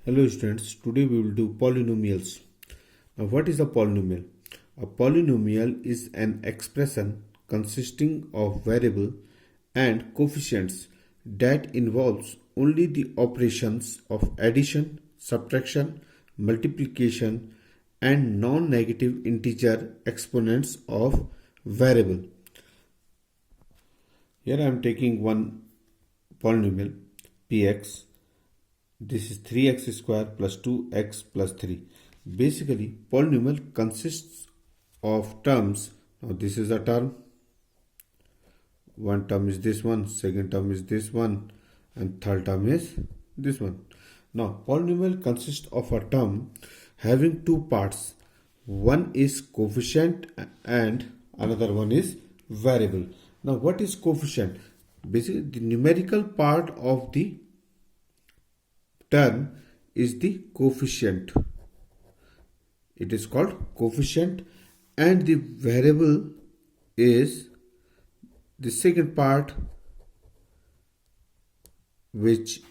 Hello students, today we will do polynomials. Now what is a polynomial? A polynomial is an expression consisting of variable and coefficients that involves only the operations of addition, subtraction, multiplication and non-negative integer exponents of variable. Here I am taking one polynomial px. This is 3x square plus 2x plus 3. Basically, polynomial consists of terms. Now, this is a term. One term is this one, second term is this one, and third term is this one. Now, polynomial consists of a term having two parts. One is coefficient and another one is variable. Now, what is coefficient? Basically, the numerical part of the term is the coefficient. It is called coefficient, and the variable is the second part, which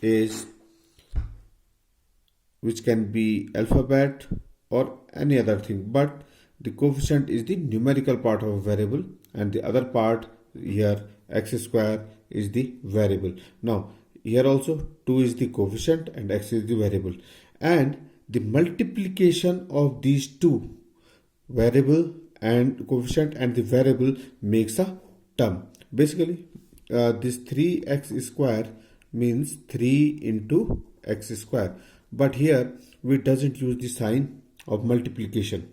can be alphabet or any other thing, but the coefficient is the numerical part of a variable, and the other part here x square is the variable. Now here also 2 is the coefficient and x is the variable, and the multiplication of these two, variable and coefficient and the variable, makes a term. Basically this 3x square means 3 into x square, but here we doesn't use the sign of multiplication.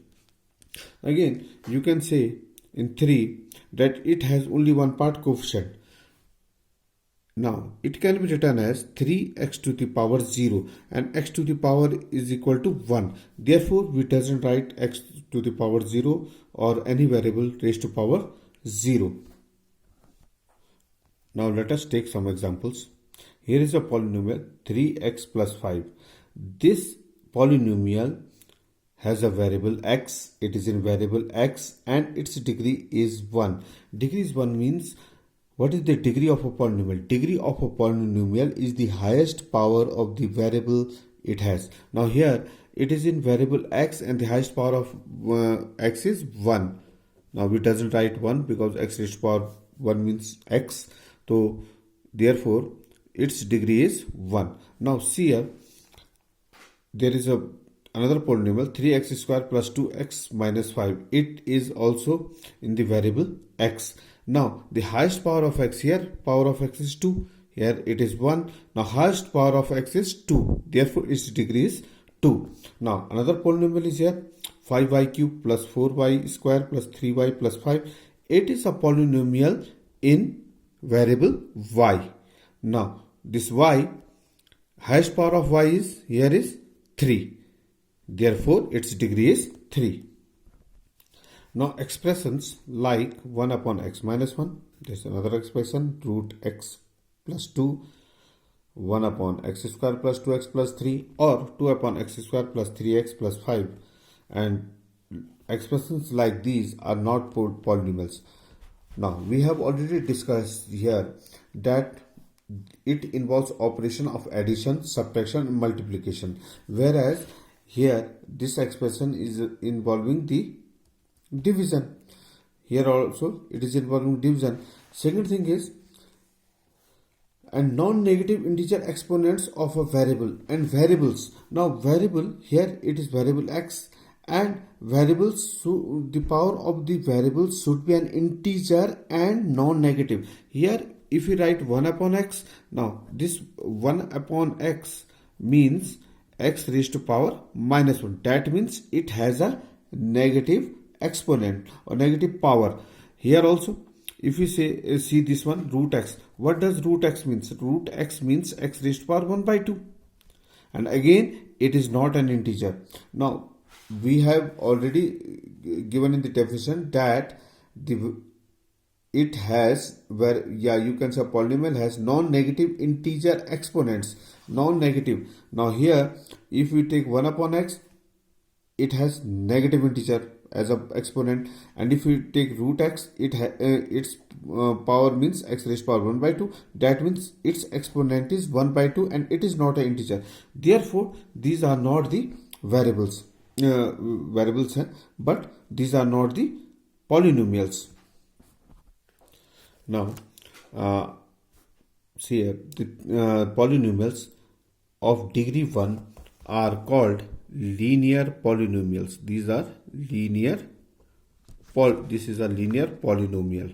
Again, you can say in 3 that it has only one part, coefficient. Now, it can be written as 3x to the power 0, and x to the power is equal to 1. Therefore, we doesn't write x to the power 0 or any variable raised to power 0. Now, let us take some examples. Here is a polynomial 3x plus 5. This polynomial has a variable x, it is in variable x, and its degree is 1. Degree is 1 means, what is the degree of a polynomial? Degree of a polynomial is the highest power of the variable it has. Now here it is in variable x and the highest power of x is 1. Now we doesn't write 1 because x raised to power 1 means x. So therefore its degree is 1. Now see here, there is another polynomial 3x square plus 2x minus 5. It is also in the variable x. Now the highest power of x, here power of x is 2, here it is 1. Now highest power of x is 2, therefore its degree is 2. Now another polynomial is here 5y cube plus 4y square plus 3y plus 5. It is a polynomial in variable y. Now this y, highest power of y is, here is 3, therefore its degree is 3. Now expressions like 1 upon x minus 1, there's another expression root x plus 2, 1 upon x square plus 2x plus 3, or 2 upon x square plus 3x plus 5, and expressions like these are not polynomials. Now we have already discussed here that it involves operation of addition, subtraction and multiplication, whereas here this expression is involving the division. Here also it is involving division. Second thing is, and non-negative integer exponents of a variable and variables. Now variable, here it is variable x, and variables, so the power of the variable should be an integer and non-negative. Here if we write 1 upon x, now this 1 upon x means x raised to power minus 1. That means it has a negative exponent or negative power. Here also if we say see this one root x, what does root x means? Root x means x raised to power 1 by 2, and again it is not an integer. Now we have already given in the definition that it has, where you can say a polynomial has non-negative integer exponents, non-negative. Now here if we take 1 upon x, it has negative integer as a exponent, and if you take root x, its power means x raised power 1 by 2. That means its exponent is 1 by 2 and it is not an integer. Therefore, these are not the variables, but these are not the polynomials. Now, see here, the polynomials of degree 1 are called linear polynomials. These are linear this is a linear polynomial.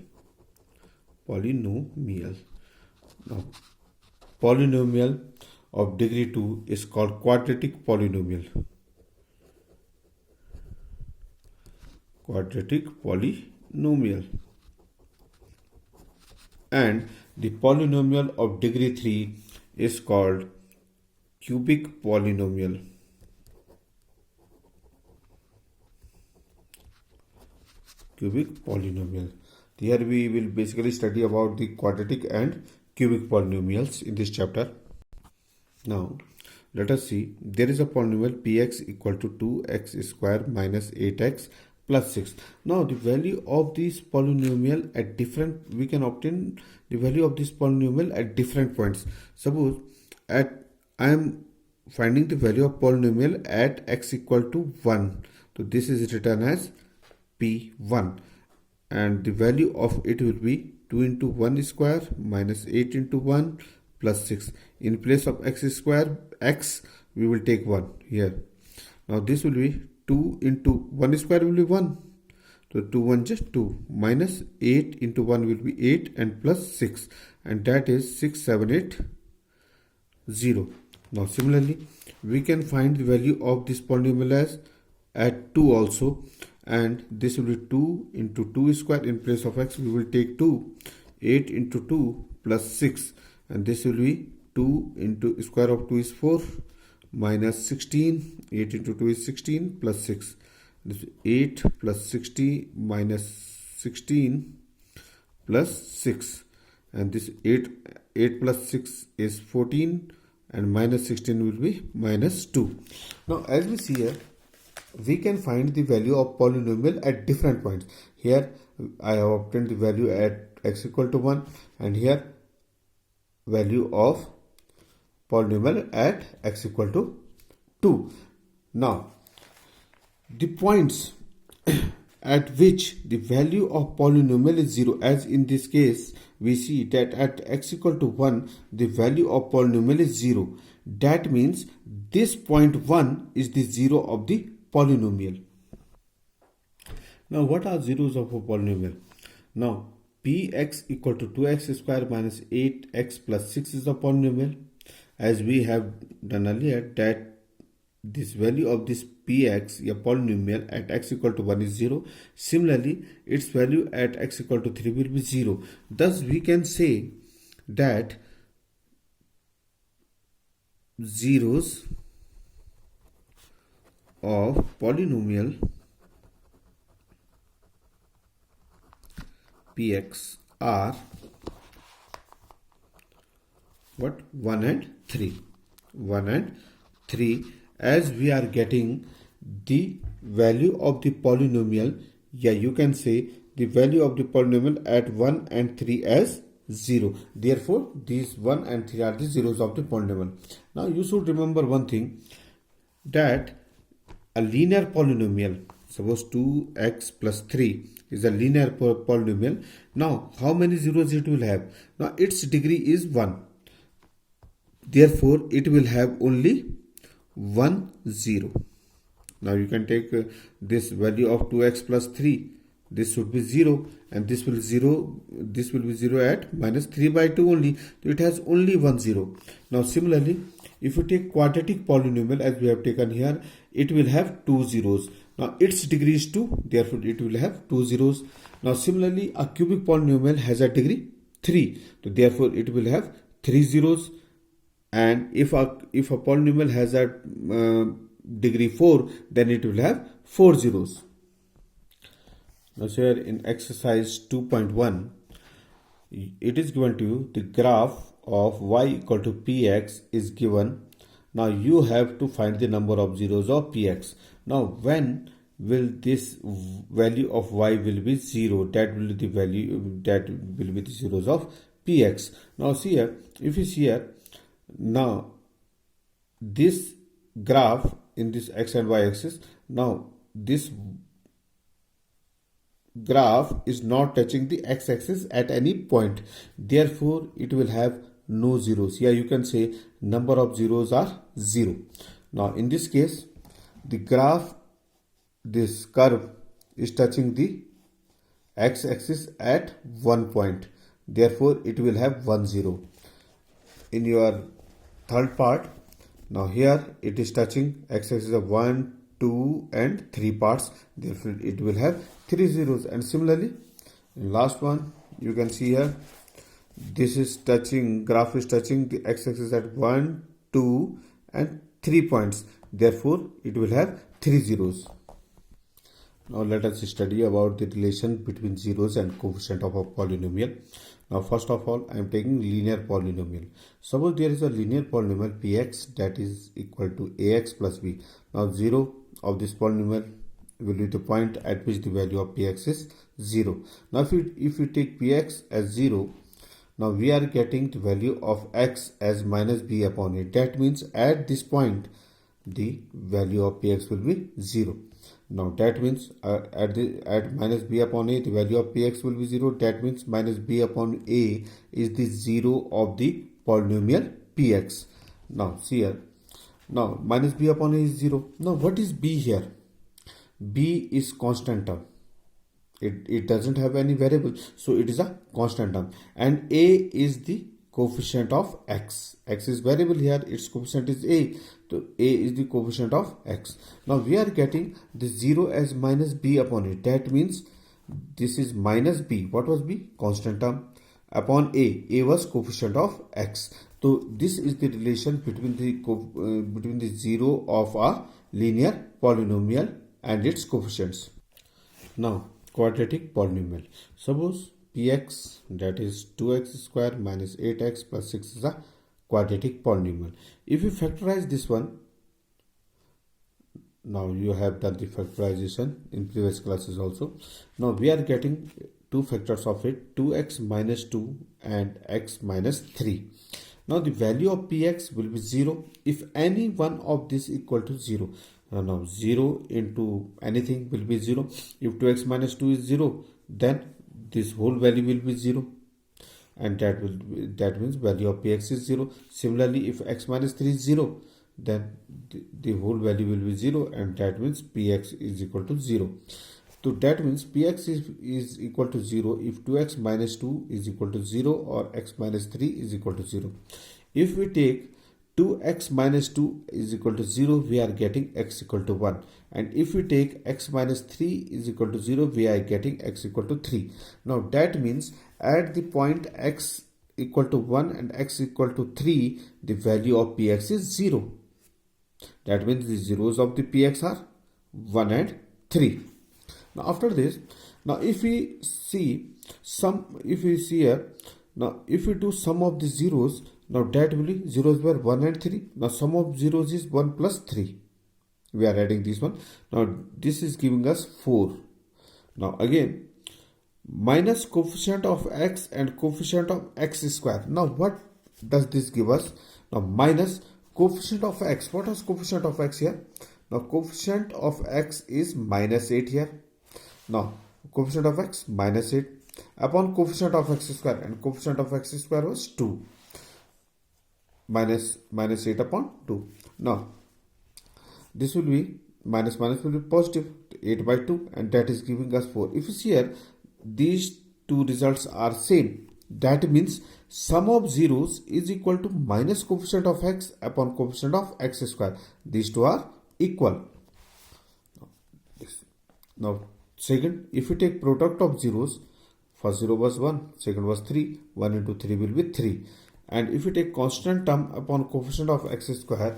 Now, polynomial of degree 2 is called quadratic polynomial. And the polynomial of degree 3 is called cubic polynomial. Here we will basically study about the quadratic and cubic polynomials in this chapter. Now, let us see. There is a polynomial px equal to 2x square minus 8x plus 6. Now, the value of this polynomial at we can obtain the value of this polynomial at different points. Suppose I am finding the value of polynomial at x equal to 1. So, this is written as P1, and the value of it will be 2 into 1 square minus 8 into 1 plus 6. In place of x square, x, we will take 1 here. Now this will be 2 into 1 square will be 1. So 2 1 just 2 minus 8 into 1 will be 8 and plus 6, and that is 6 7 8 0. Now similarly, we can find the value of this polynomial as at 2 also, and this will be 2 into 2 square. In place of x, we will take 2. 8 into 2 plus 6, and this will be 2 into square of 2 is 4 minus 16. 8 into 2 is 16 plus 6. This is 8 plus 60 minus 16 plus 6, and this 8 plus 6 is 14, and minus 16 will be minus 2. Now as we see here, we can find the value of polynomial at different points. Here I have obtained the value at x equal to 1, and here value of polynomial at x equal to 2. Now the points at which the value of polynomial is 0, as in this case we see that at x equal to 1 the value of polynomial is 0. That means this point 1 is the 0 of the polynomial. Now what are zeros of a polynomial? Now px equal to 2x square minus 8x plus 6 is a polynomial, as we have done earlier that this value of this px, a polynomial, at x equal to 1 is 0. Similarly, its value at x equal to 3 will be 0. Thus we can say that zeros of polynomial px are what? 1 and 3. 1 and 3, as we are getting the value of the polynomial. Yeah, you can say the value of the polynomial at 1 and 3 as 0. Therefore, these 1 and 3 are the zeros of the polynomial. Now you should remember one thing, that a linear polynomial, suppose 2x plus 3 is a linear polynomial. Now how many zeros it will have? Now its degree is 1. Therefore it will have only 1 0. Now you can take this value of 2x plus 3. This should be 0, and this will 0. This will be 0 at minus 3 by 2 only. So it has only 1 0. Now similarly, if you take quadratic polynomial as we have taken here, it will have 2 zeros. Now its degree is 2, therefore it will have 2 zeros. Now similarly, a cubic polynomial has a degree 3, so therefore it will have 3 zeros. And if a polynomial has a degree 4, then it will have 4 zeros. Now here in exercise 2.1, it is given to you the graph of y equal to px is given. Now you have to find the number of zeros of px. Now when will this value of y will be 0. That will be the value, that will be the zeros of px. Now see here, if you see here, now this graph in this x and y axis, now this graph is not touching the x-axis at any point, therefore it will have no zeros. Here you can say number of zeros are 0. Now in this case, the graph, this curve is touching the x-axis at one point, therefore it will have 1 0. In your third part, now here it is touching x-axis of 1, 2 and 3 parts, therefore it will have 3 zeros. And similarly, in last one you can see here, this is touching, graph is touching the x-axis at 1, 2 and 3 points, therefore it will have 3 zeros. Now let us study about the relation between zeros and coefficient of a polynomial. Now first of all, I am taking linear polynomial. Suppose there is a linear polynomial px that is equal to ax plus b. Now 0 of this polynomial will be the point at which the value of px is 0. Now if you take px as 0, now we are getting the value of x as minus b upon a. That means at this point the value of px will be 0. Now that means at minus b upon a, the value of px will be 0. That means minus b upon a is the 0 of the polynomial px. Now see here, now minus b upon a is 0. Now what is b here? B is constant term. It doesn't have any variable, so it is a constant term. And a is the coefficient of x. X is variable here, its coefficient is a. So a is the coefficient of x. Now we are getting the 0 as minus b upon it. That means this is minus b. What was b? Constant term. Upon a. A was coefficient of x. So this is the relation between the 0 of a linear polynomial and its coefficients. Now quadratic polynomial. Suppose px, that is 2x square minus 8x plus 6 is a quadratic polynomial. If you factorize this one, now you have done the factorization in previous classes also. Now we are getting two factors of it, 2x minus 2 and x minus 3. Now the value of px will be 0 if any one of this equal to 0. Now 0 into anything will be 0. If 2x minus 2 is 0, then this whole value will be 0, and that means value of px is 0. Similarly, if x minus 3 is 0, then the whole value will be 0, and that means px is equal to 0. So that means px is equal to 0 if 2x minus 2 is equal to 0 or x minus 3 is equal to 0. If we take 2x minus 2 is equal to 0, we are getting x equal to 1. And if we take x minus 3 is equal to 0, we are getting x equal to 3. Now that means at the point x equal to 1 and x equal to 3, the value of px is 0. That means the zeros of the px are 1 and 3. Now after this, now if we see here, now if we do sum of the zeros, now that will be zeros were 1 and 3. Now sum of zeros is 1 plus 3. We are adding this one. Now this is giving us 4. Now again, minus coefficient of x and coefficient of x square. Now what does this give us? Now minus coefficient of x. What is coefficient of x here? Now coefficient of x is minus 8 here. Now coefficient of x minus 8 upon coefficient of x square, and coefficient of x square was 2. Minus 8 upon 2. Now this will be minus will be positive, 8 by 2, and that is giving us 4. If you see here, these two results are same. That means sum of zeros is equal to minus coefficient of x upon coefficient of x square. These two are equal. Now second, if you take product of zeros, first 0 was 1, second was 3, 1 into 3 will be 3. And if you take constant term upon coefficient of x square,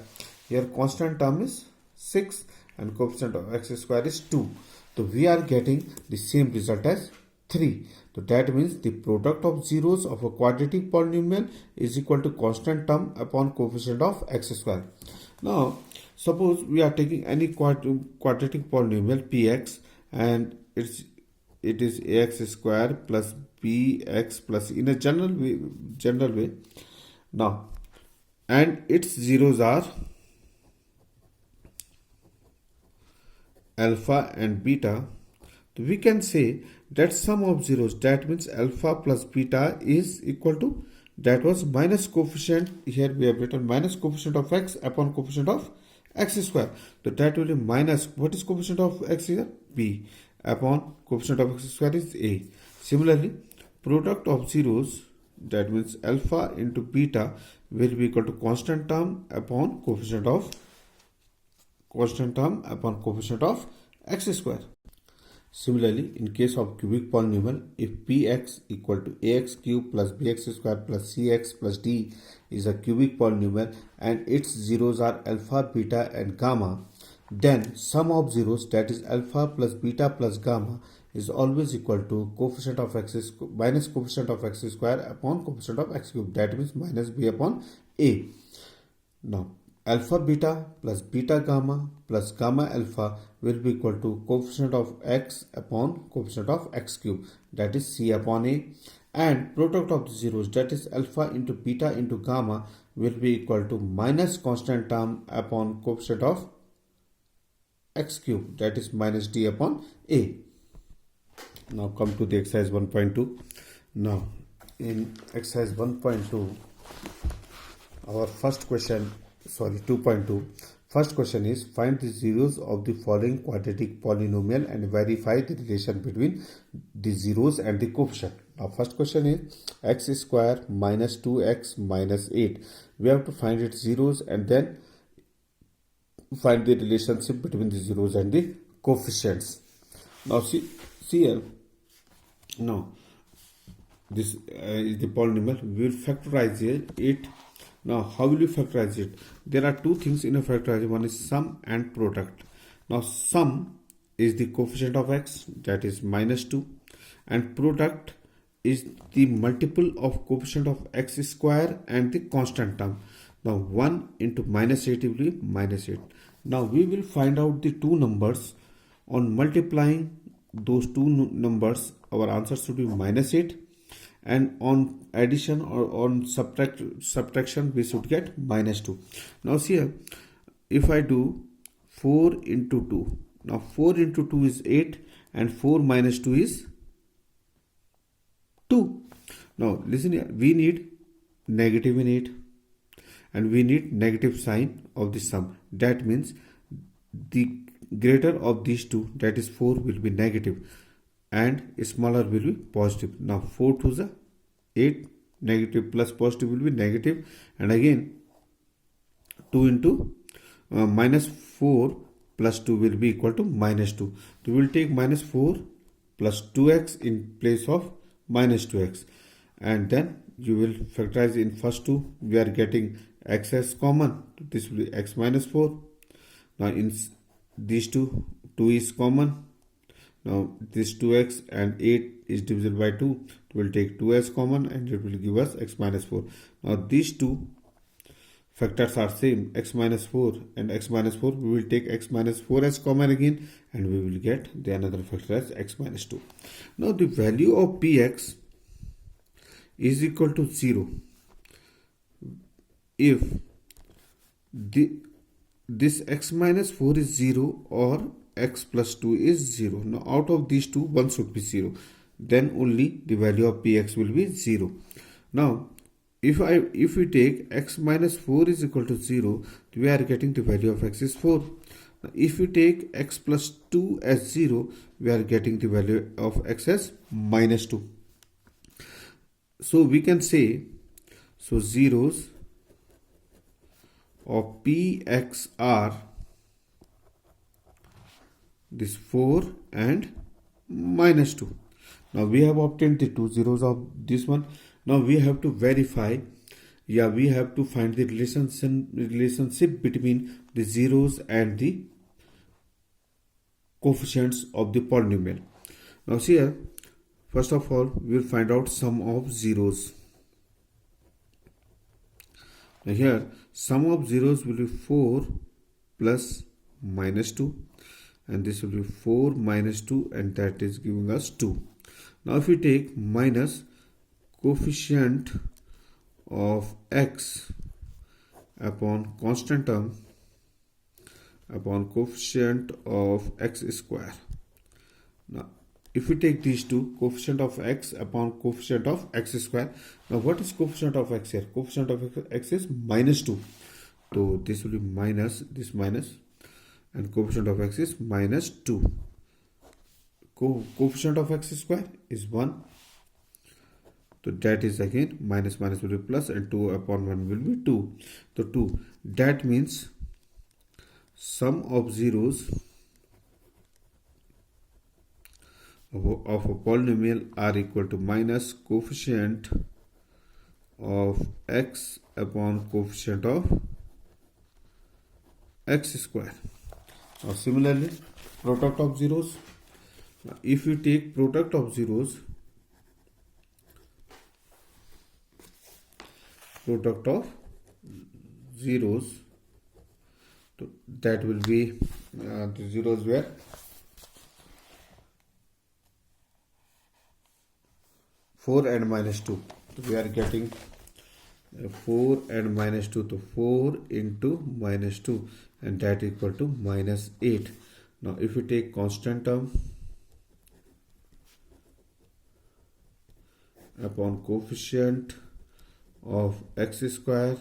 here constant term is 6 and coefficient of x square is 2. So we are getting the same result as 3. So that means the product of zeros of a quadratic polynomial is equal to constant term upon coefficient of x square. Now Suppose we are taking any quadratic polynomial px and it is ax square plus bx plus in a general way. Now, and its zeros are alpha and beta. We can say that sum of zeros, that means alpha plus beta is equal to, that was minus coefficient, here we have written minus coefficient of x upon coefficient of x square. So that will be minus, what is coefficient of x here? B, upon coefficient of x square is a. Similarly, product of zeros, that means alpha into beta, will be equal to constant term upon coefficient of x square. Similarly, in case of cubic polynomial, if px equal to ax cube plus bx square plus cx plus d is a cubic polynomial and its zeros are alpha, beta and gamma, then sum of zeros, that is alpha plus beta plus gamma, is always equal to coefficient of x minus coefficient of x square upon coefficient of x cube, that means minus b upon a. Now, alpha beta plus beta gamma plus gamma alpha will be equal to coefficient of x upon coefficient of x cube, that is c upon a, and product of the zeros, that is alpha into beta into gamma, will be equal to minus constant term upon coefficient of x cube, that is minus d upon a. Now come to the exercise 1.2. Now in exercise 1.2, our first question, 2.2. First question is, find the zeros of the following quadratic polynomial and verify the relation between the zeros and the coefficient. Now first question is x square minus 2x minus 8. We have to find its zeros and then find the relationship between the zeros and the coefficients. Now see here. Now this is the polynomial. We will factorize it. Now, how will you factorize it? There are two things in a factorization. One is sum and product. Now, sum is the coefficient of x, that is minus 2, and product is the multiple of coefficient of x square and the constant term. Now, 1 into minus 8 will be minus 8. Now, we will find out the two numbers. On multiplying those two numbers, our answer should be minus 8. And on addition or on subtraction, we should get minus 2. Now see here, if I do 4 into 2, now 4 into 2 is 8 and 4 minus 2 is 2. Now listen here, we need negative in 8 and we need negative sign of the sum. That means the greater of these two, that is 4, will be negative and smaller will be positive. Now 4 to the 8, negative plus positive will be negative, and again 2 into minus 4 plus 2 will be equal to minus 2. So we will take minus 4 plus 2x in place of minus 2x, and then you will factorize in first two. We are getting x as common. This will be x minus 4. Now in these two, 2 is common. Now this 2x and 8 is divisible by 2. We will take 2 as common and it will give us x minus 4. Now these two factors are same, x minus 4 and x minus 4. We will take x minus 4 as common again and we will get the another factor as x minus 2. Now the value of px is equal to 0 if this x minus 4 is 0 or x plus 2 is 0. Now out of these two, one should be 0. Then only the value of px will be 0. Now if we take x minus 4 is equal to 0, we are getting the value of x is 4. Now, if we take x plus 2 as 0, we are getting the value of x as minus 2. So we can say, so zeros of px are this 4 and minus 2. Now we have obtained the two zeros of this one. Now we have to verify, we have to find the relationship between the zeros and the coefficients of the polynomial. Now see here, first of all we will find out sum of zeros. Now here sum of zeros will be 4 plus minus 2, and this will be 4 minus 2, and that is giving us 2. Now if we take minus coefficient of x upon constant term upon coefficient of x square. Now if we take these two, coefficient of x upon coefficient of x square. Now what is coefficient of x here? Coefficient of x is minus 2. So this will be minus, this minus, and coefficient of x is minus 2. Coefficient of x square is 1. So that is again minus minus will be plus, and 2 upon 1 will be 2. So 2. That means sum of zeros of a polynomial are equal to minus coefficient of x upon coefficient of x square. Now similarly, product of zeros. Now, if you take product of zeros, so that will be the zeros where 4 and minus 2. So we are getting 4 and minus 2, so 4 into minus 2, and that equal to minus 8. Now if we take constant term upon coefficient of x square,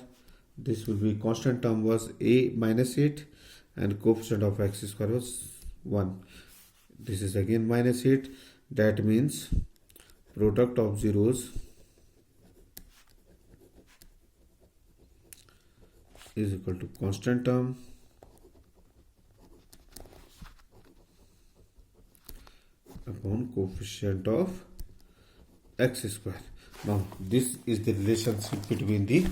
this will be constant term was a minus 8, and coefficient of x square was 1. This is again minus 8. That means product of zeros is equal to constant term upon coefficient of x square. Now this is the relationship between the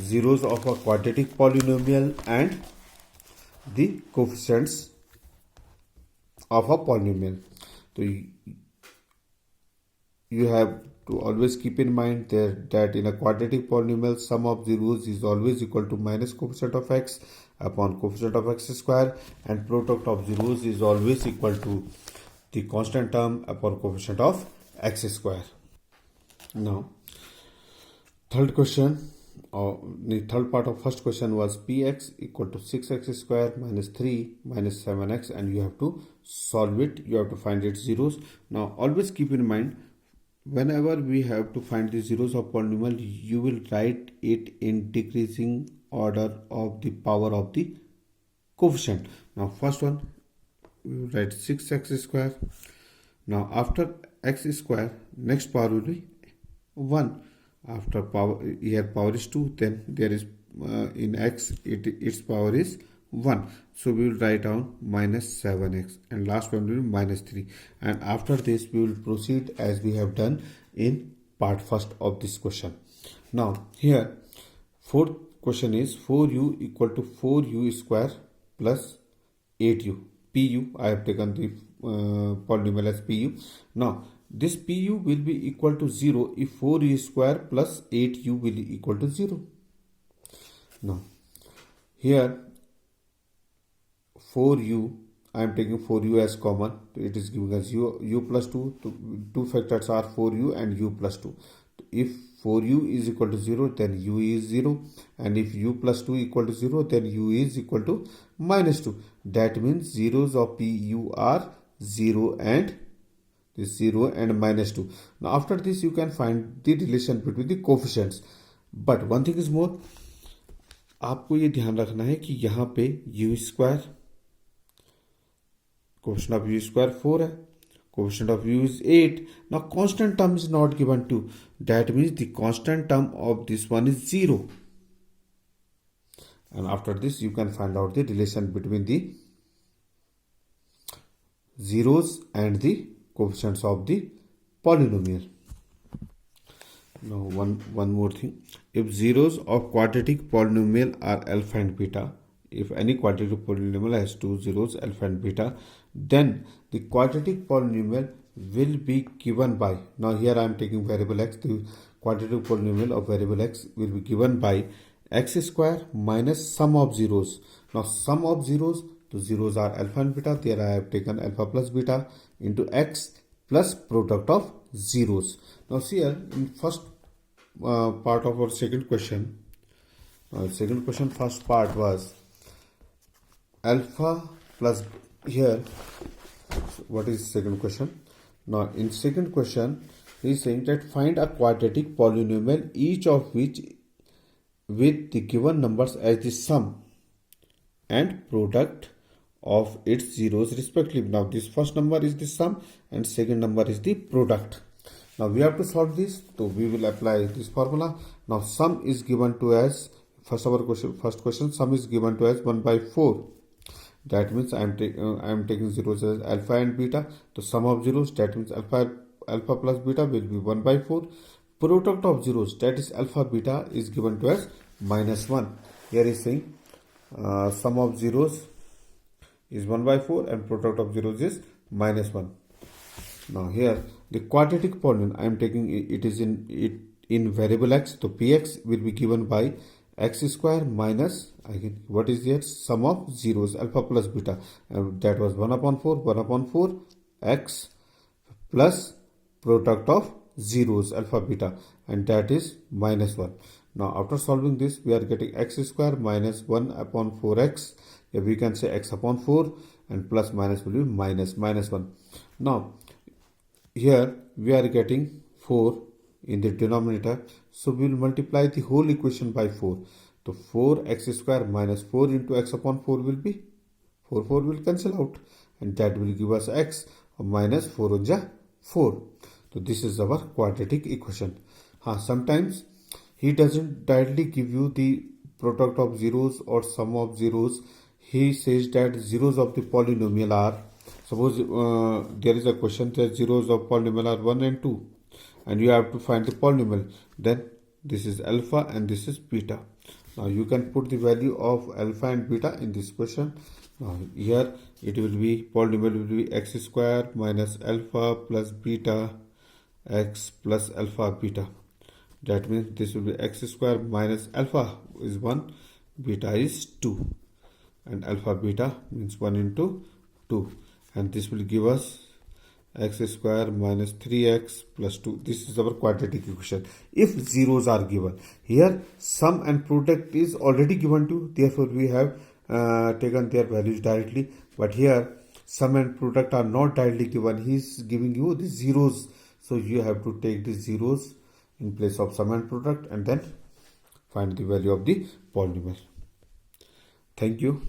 zeros of a quadratic polynomial and the coefficients of a polynomial. So you have to always keep in mind that in a quadratic polynomial, sum of zeros is always equal to minus coefficient of x upon coefficient of x square, and product of zeros is always equal to the constant term upon coefficient of x square. Now third question, or the third part of first question was px equal to 6x square minus 3 minus 7x, and you have to solve it. You have to find its zeros. Now always keep in mind, whenever we have to find the zeros of polynomial, you will write it in decreasing order of the power of the coefficient. Now first one, we will write 6x square. Now after x square, next power will be 1. After power, here power is 2, then there is in x its power is 1. So we will write down minus 7x, and last one will be minus 3. And after this we will proceed as we have done in part first of this question. Now here fourth question is 4u equal to 4u square plus 8u. Pu, I have taken the polynomial as Pu. Now this Pu will be equal to 0 if 4u square plus 8u will be equal to 0. Now here 4u, I am taking 4u as common. It is giving us u plus 2. Two factors are 4u and u plus 2. If 4u is equal to 0, then u is 0. And if u plus 2 equal to 0, then u is equal to minus 2. That means zeros of Pu are 0 and this 0 and minus 2. Now after this you can find the relation between the coefficients. But one thing is more, आपको ये ध्यान रखना है कि यहाँ पे u square, coefficient of u square 4 है, coefficient of u is 8. Now constant term is not given to. That means the constant term of this one is 0. And after this you can find out the relation between the zeros and the coefficients of the polynomial. Now one more thing. If zeros of quadratic polynomial are alpha and beta, if any quadratic polynomial has two zeros, alpha and beta, then the quadratic polynomial will be given by, now here I am taking variable x, the quadratic polynomial of variable x will be given by x square minus sum of zeros. Now sum of zeros, the zeros are alpha and beta. There I have taken alpha plus beta into x plus product of zeros. Now see here in first part of our second question. First part was alpha plus here. What is second question? Now in second question he is saying that find a quadratic polynomial each of which with the given numbers as the sum and product of its zeros respectively. Now this first number is the sum and second number is the product. Now we have to solve this, so we will apply this formula. Now sum is given to as first question sum is given to as 1 by 4. That means I am taking zeros as alpha and beta. The sum of zeros, that means alpha plus beta will be 1 by 4. Product of zeros, that is alpha beta, is given to as minus 1. Here is saying sum of zeros is 1 by 4 and product of zeros is minus 1. Now here the quadratic polynomial I am taking it is in variable x. So px will be given by x square minus again what is here sum of zeros alpha plus beta, that was 1 upon 4 x plus product of zeros alpha beta, and that is minus 1. Now after solving this we are getting x square minus 1 upon 4x. If we can say x upon 4 and plus minus will be minus 1. Now here we are getting 4 in the denominator, so we will multiply the whole equation by 4. So 4x square minus 4 into x upon 4 will be 4 will cancel out, and that will give us x minus 4 on ja 4. So this is our quadratic equation. Sometimes he doesn't directly give you the product of zeros or sum of zeros. He says that zeros of the polynomial are, suppose there is a question that zeros of polynomial are 1 and 2 and you have to find the polynomial, then this is alpha and this is beta. Now you can put the value of alpha and beta in this question. Now here it will be polynomial will be x square minus alpha plus beta x plus alpha beta. That means this will be x square minus alpha is 1, beta is 2, and alpha beta means 1 into 2, and this will give us x square minus 3x plus 2. This is our quadratic equation if zeros are given. Here sum and product is already given to you, therefore we have taken their values directly, but here sum and product are not directly given. He is giving you the zeros, so you have to take the zeros in place of sum and product and then find the value of the polynomial. Thank you.